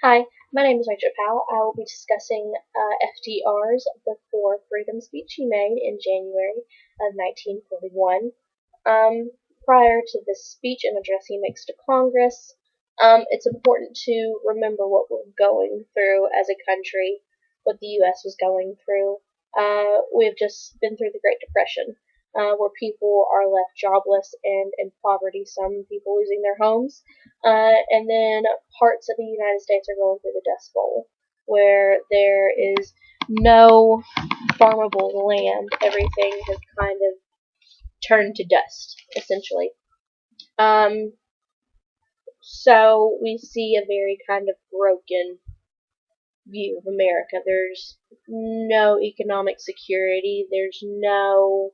Hi, my name is Rachel Powell. I will be discussing FDR's The Four Freedom speech he made in January of 1941. Um, Prior to this speech and address he makes to Congress, it's important to remember what we're going through as a country, what the U.S. was going through. We've just been through the Great Depression, where people are left jobless and in poverty, some people losing their homes. And then parts of the United States are going through the Dust Bowl, where there is no farmable land. Everything has kind of turned to dust, essentially. Um, so we see a very kind of broken view of America. There's no economic security. There's no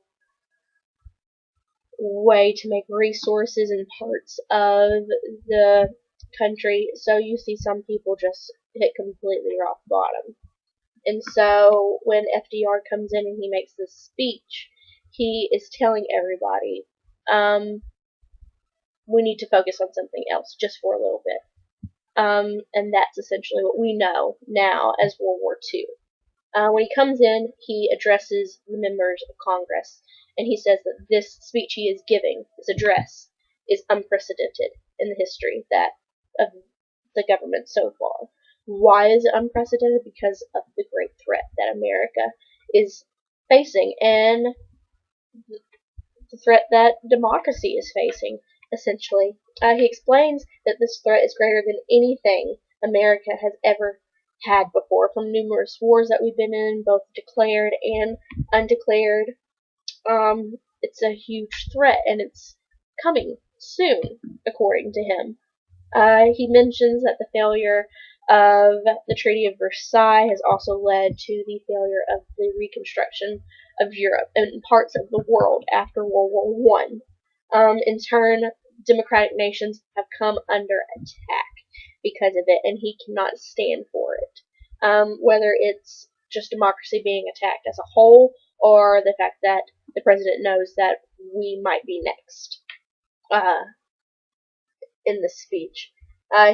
way to make resources in parts of the country. So you see some people just hit completely rock bottom. And so when FDR comes in and he makes this speech, he is telling everybody, we need to focus on something else just for a little bit. And that's essentially what we know now as World War II. When he comes in, he addresses the members of Congress, and he says that this speech he is giving, this address, is unprecedented in the history of the government so far. Why is it unprecedented? Because of the great threat that America is facing, and the threat that democracy is facing, essentially. He explains that this threat is greater than anything America has ever had before, from numerous wars that we've been in, both declared and undeclared. It's a huge threat, and it's coming soon, according to him. He mentions that the failure of the Treaty of Versailles has also led to the failure of the reconstruction of Europe and parts of the world after World War One. In turn, democratic nations have come under attack because of it, and he cannot stand for it. Whether it's just democracy being attacked as a whole, or the fact that the president knows that we might be next. In the speech.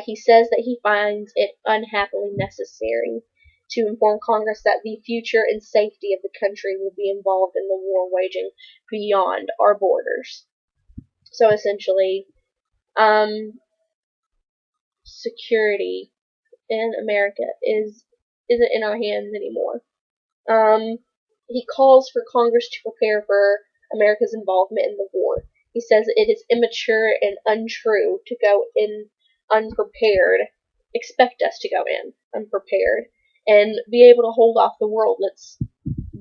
He says that he finds it unhappily necessary to inform Congress that the future and safety of the country will be involved in the war waging beyond our borders. So essentially, security in America isn't in our hands anymore. He calls for Congress to prepare for America's involvement in the war. He says it is immature and untrue to go in unprepared, expect us to go in unprepared, and be able to hold off the world. That's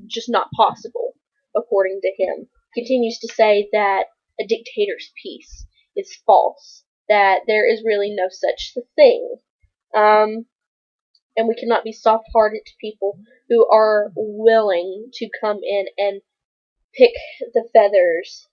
just not possible, according to him. He continues to say that a dictator's peace is false, that there is really no such thing. And we cannot be soft-hearted to people who are willing to come in and pick the feathers,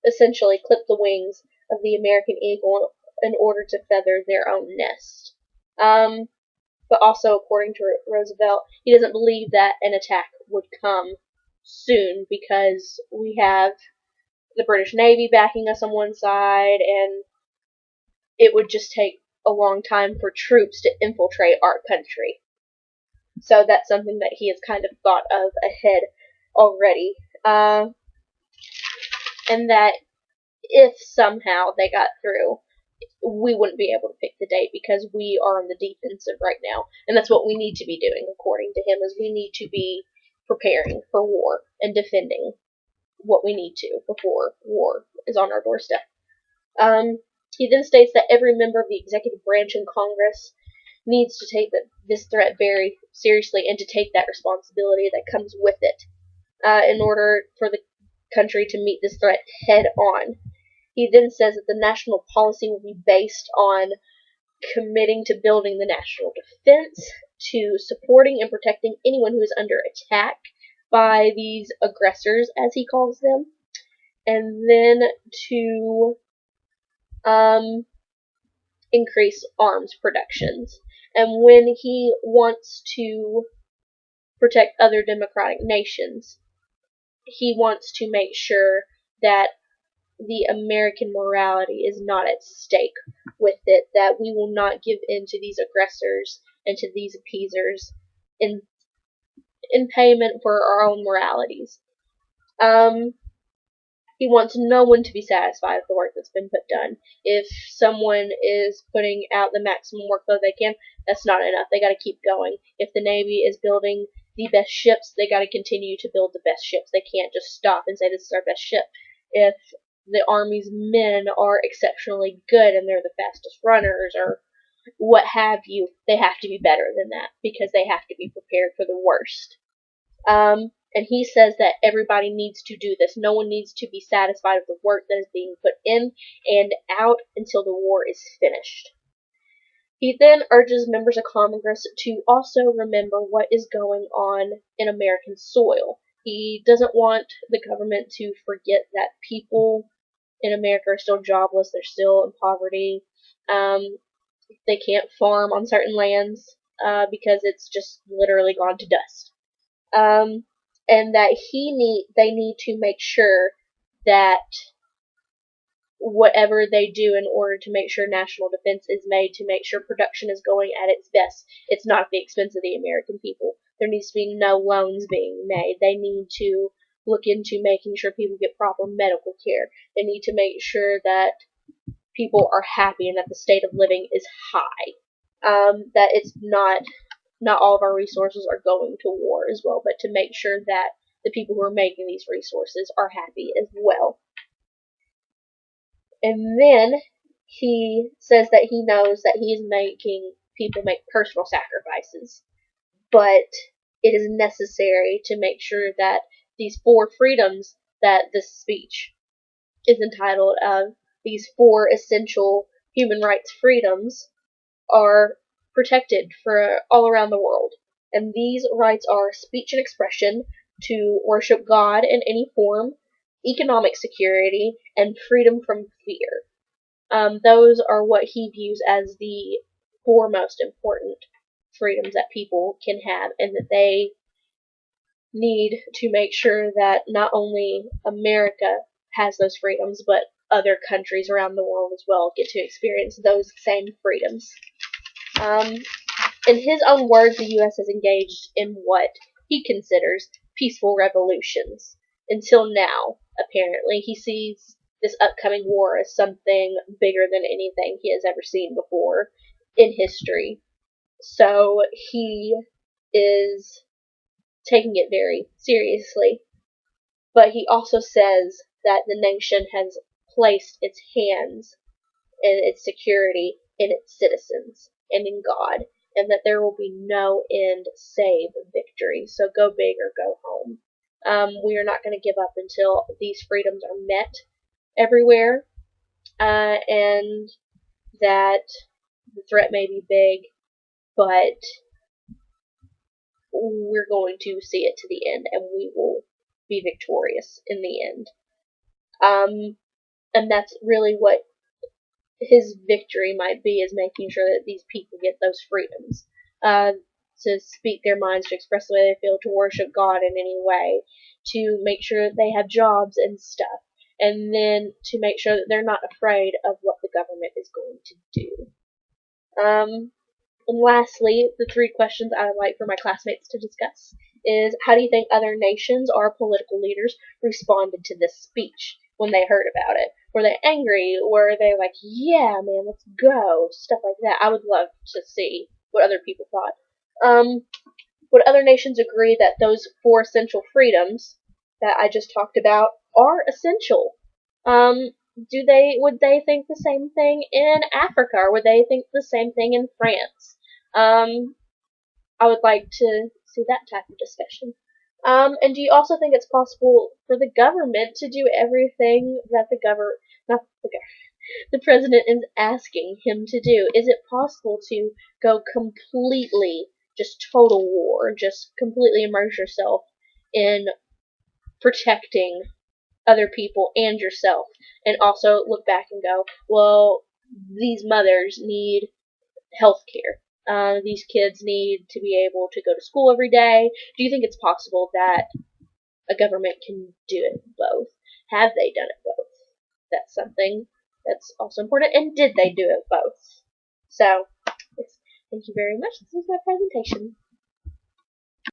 essentially clip the wings of the American eagle in order to feather their own nest. But also, according to Roosevelt, he doesn't believe that an attack would come soon because we have the British Navy backing us on one side, and it would just take a long time for troops to infiltrate our country. So that's something that he has kind of thought of ahead already. And that if somehow they got through, we wouldn't be able to pick the date because we are on the defensive right now. And that's what we need to be doing, according to him, is we need to be preparing for war and defending what we need to before war is on our doorstep. He then states that every member of the executive branch in Congress needs to take this threat very seriously and to take that responsibility that comes with it in order for the country to meet this threat head on. He then says that the national policy will be based on committing to building the national defense, to supporting and protecting anyone who is under attack by these aggressors, as he calls them, and then to increase arms productions. And when he wants to protect other democratic nations, he wants to make sure that the American morality is not at stake with it, that we will not give in to these aggressors and to these appeasers in payment for our own moralities. He wants no one to be satisfied with the work that's been put done. If someone is putting out the maximum workload they can, that's not enough. They got to keep going. If the Navy is building the best ships, they got to continue to build the best ships. They can't just stop and say this is our best ship. If the Army's men are exceptionally good and they're the fastest runners or what have you, they have to be better than that because they have to be prepared for the worst. And he says that everybody needs to do this. No one needs to be satisfied with the work that is being put in and out until the war is finished. He then urges members of Congress to also remember what is going on in American soil. He doesn't want the government to forget that people in America are still jobless, they're still in poverty. They can't farm on certain lands because it's just literally gone to dust. And that they need to make sure that whatever they do in order to make sure national defense is made, to make sure production is going at its best, it's not at the expense of the American people. There needs to be no loans being made. They need to look into making sure people get proper medical care. They need to make sure that people are happy and that the state of living is high. That it's not all of our resources are going to war as well, but to make sure that the people who are making these resources are happy as well. And then he says that he knows that he is making people make personal sacrifices, but it is necessary to make sure that these 4 freedoms that this speech is entitled of, these 4 essential human rights freedoms, are protected for all around the world. And these rights are speech and expression, to worship God in any form, economic security, and freedom from fear. Those are what he views as the 4 most important freedoms that people can have, and that they need to make sure that not only America has those freedoms, but other countries around the world as well get to experience those same freedoms. In his own words, the U.S. has engaged in what he considers peaceful revolutions. Until now, apparently, he sees this upcoming war as something bigger than anything he has ever seen before in history. So he is taking it very seriously. But he also says that the nation has placed its hands and its security in its citizens and in God, and that there will be no end save victory. So go big or go home. We are not going to give up until these freedoms are met everywhere, and that the threat may be big, but we're going to see it to the end, and we will be victorious in the end. And that's really what his victory might be, is making sure that these people get those freedoms, to speak their minds, to express the way they feel, to worship God in any way, to make sure that they have jobs and stuff, and then to make sure that they're not afraid of what the government is going to do. And lastly, the 3 questions I would like for my classmates to discuss is, how do you think other nations or political leaders responded to this speech when they heard about it? Were they angry? Were they like, yeah, man, let's go? Stuff like that. I would love to see what other people thought. Would other nations agree that those 4 essential freedoms that I just talked about are essential? Would they think the same thing in Africa, or would they think the same thing in France? I would like to see that type of discussion. And do you also think it's possible for the government to do everything that the president is asking him to do? Is it possible to go completely, just total war, just completely immerse yourself in protecting other people and yourself, and also look back and go, well, these mothers need health care. These kids need to be able to go to school every day. Do you think it's possible that a government can do it both? Have they done it both? That's something That's also important. And did they do it both? So, yes, thank you very much. This is my presentation.